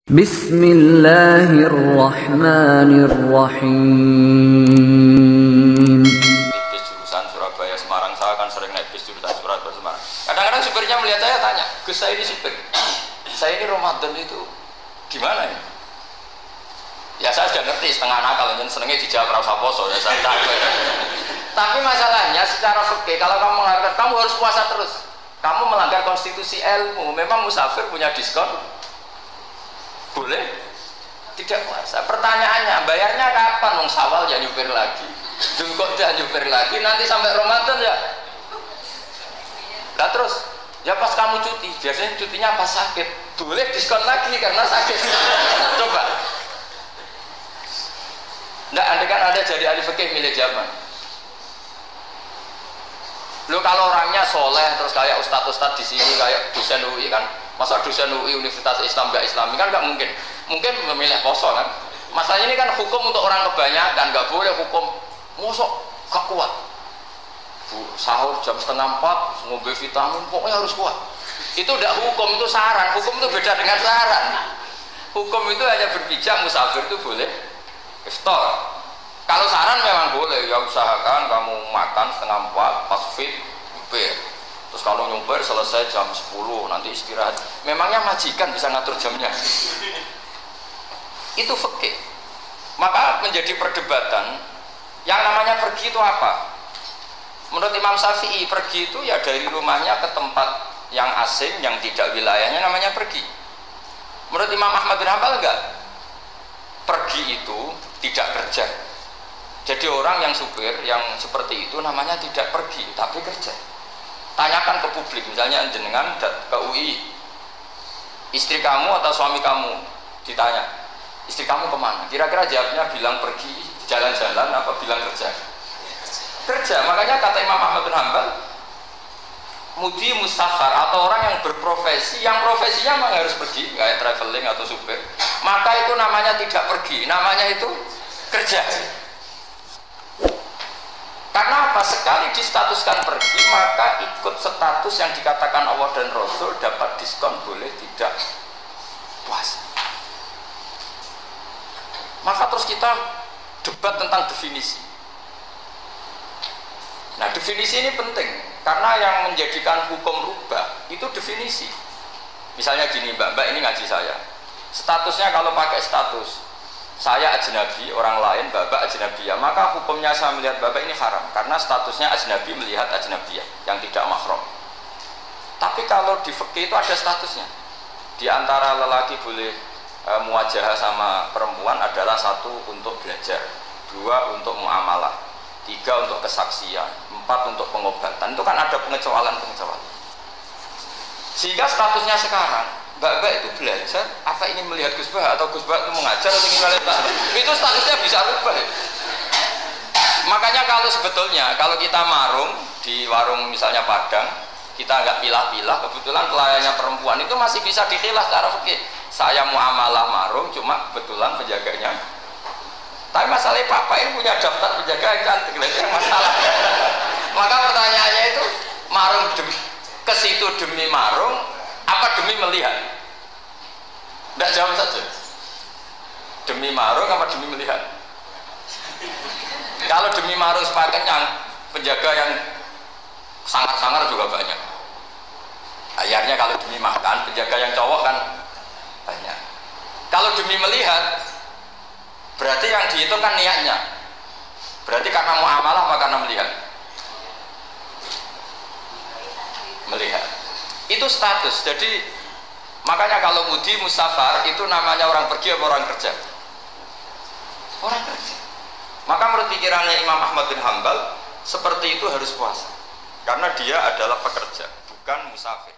Bismillahirrahmanirrahim. Bis jurusan Surabaya Semarang, saya kan sering naik bis jurusan Surabaya Semarang. Kadang-kadang supirnya melihat saya tanya, "Gus, saya ini supir, saya ini Ramadan itu gimana ya?" Ya saya sudah ngerti setengah nakal, dan senengnya dijawab rasa poso ya saya tahu. Tapi masalahnya secara fikih, kalau kamu menghargai, kamu harus puasa terus. Kamu melanggar konstitusi ilmu. Memang musafir punya diskon? Boleh? Tidak puasa. Pertanyaannya, bayarnya kapan? Wong Syawal ya nyupir lagi, Dzulqa'dah nyupir lagi, nanti sampai Ramadan ya. Nah terus, ya pas kamu cuti, biasanya cutinya pas sakit, boleh diskon lagi karena sakit. Coba. Nggak, andai kan ada jadi ahli fikih milih zaman. Lo kalau orangnya soleh, terus kayak ustadz-ustadz di sini, kayak dosen UI kan, masa dosen UI Universitas Islam nggak Islami kan nggak mungkin. Mungkin memilih poso kan. Masalahnya ini kan hukum untuk orang kebanyakan, nggak boleh hukum mosok gak kuat. Sahur jam 3:30, ngombe vitamin, pokoknya harus kuat. Itu udah hukum, itu saran. Hukum itu beda dengan saran. Hukum itu hanya berpijak musafir itu boleh iftar. Kalau saran memang boleh, ya usahakan kamu makan 3:30 pas fit nyupir. Terus kalau nyupir selesai jam 10 nanti istirahat. Memangnya majikan bisa ngatur jamnya? Itu fikih. Maka menjadi perdebatan, yang namanya pergi itu apa? Menurut Imam Syafi'i, pergi itu ya dari rumahnya ke tempat yang asing, yang tidak wilayahnya, namanya pergi. Menurut Imam Ahmad bin Hanbal enggak. Pergi itu tidak kerja. Jadi orang yang supir yang seperti itu namanya tidak pergi tapi kerja. Tanyakan ke publik, misalnya jenengan ke UI, istri kamu atau suami kamu ditanya, istri kamu kemana? Kira-kira jawabnya bilang pergi jalan-jalan apa bilang kerja? Kerja. Makanya kata Imam Ahmad bin Hanbal, mudi musafar atau orang yang berprofesi, yang profesinya memang harus pergi, kayak traveling atau supir, maka itu namanya tidak pergi, namanya itu kerja. Karena apa? Sekali distatuskan pergi, maka ikut status yang dikatakan Allah dan Rasul, dapat diskon, boleh tidak puasa. Maka terus kita debat tentang definisi. Nah, definisi ini penting karena yang menjadikan hukum rubah itu definisi. Misalnya gini, Mbak ini ngaji saya, statusnya kalau pakai status saya ajnabi, orang lain Bapak ajnabiyah, maka hukumnya saya melihat Bapak ini haram karena statusnya ajnabi melihat ajnabiyah yang tidak mahram. Tapi kalau di fikih itu ada statusnya. Di antara lelaki boleh muwajahah sama perempuan adalah 1 untuk belajar, 2 untuk muamalah, 3 untuk kesaksian, 4 untuk pengobatan. Itu kan ada pengecualian-pengecualian. Sehingga statusnya sekarang Mbak itu belajar, apa ingin melihat Gus Bah atau Gus Bah itu mengajar atau ingin melihat itu statusnya bisa rubah. Makanya kalau sebetulnya kalau kita marung di warung misalnya Padang, kita nggak pilah-pilah, kebetulan pelayannya perempuan itu masih bisa dikhilaf secara fikih. Saya muamalah marung, cuma kebetulan penjaganya. Tapi masalahnya Papa ini punya daftar penjaga yang cantik, yang masalah. Maka pertanyaannya itu marung ke situ demi marung apa demi melihat? Tidak jawab saja. Demi marung apa demi melihat? Kalau demi marung semakin yang penjaga yang sangar-sangar juga banyak. Akhirnya kalau demi makan, penjaga yang cowok kan banyak. Kalau demi melihat, berarti yang dihitung kan niatnya. Berarti karena muamalah apa karena melihat? Melihat. Itu status. Jadi makanya kalau mudi musafar itu namanya orang pergi atau orang kerja? Orang kerja. Maka menurut pikirannya Imam Ahmad bin Hanbal seperti itu harus puasa karena dia adalah pekerja, bukan musafir.